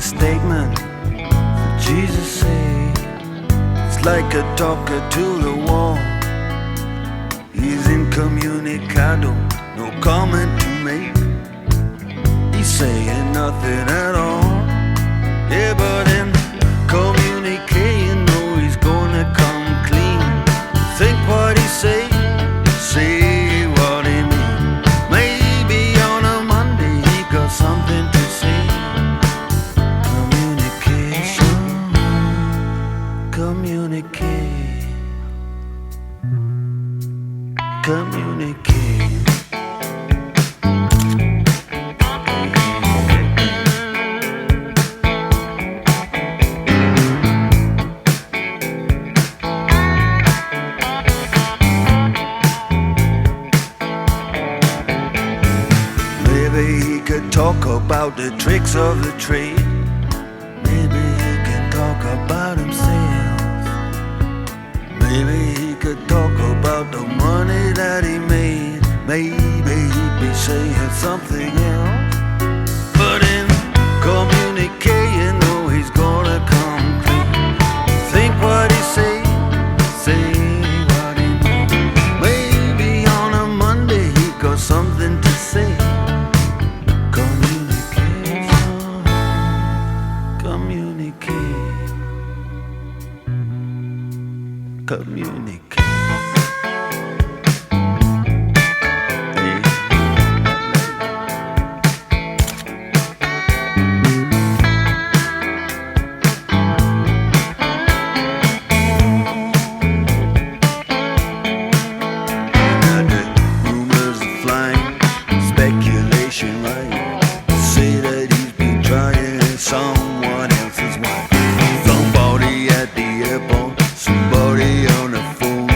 Statement that Jesus said, it's like a talker to the wall. He's incommunicado, no comment to make. He's saying nothing at all. Yeah, but in communicating, know he's gonna come clean. Think what he say what he mean. Maybe on a Monday he got something to say. Communicate. Maybe he could talk about the tricks of the trade. Maybe he can talk about himself. Maybe he could talk about the money that he made. Maybe he'd be saying something else. But in communicating, know he's gonna come clean. Think what he say what he mean. Maybe on a Monday he got something to say. Communication, communicate, communicate. Someone else's wife, somebody at the airport, somebody on the phone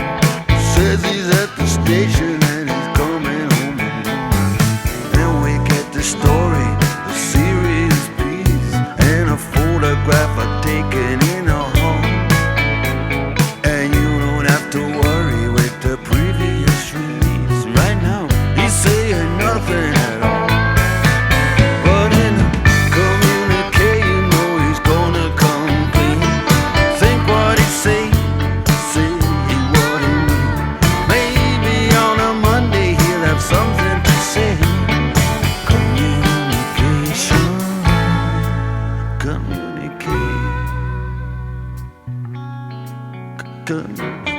says he's at the station and he's coming home alone. Then we get the story, a serious piece, and a photograph are taken in a home. And you don't have to worry with the previous release. Right now, he's saying nothing at all. Communicate.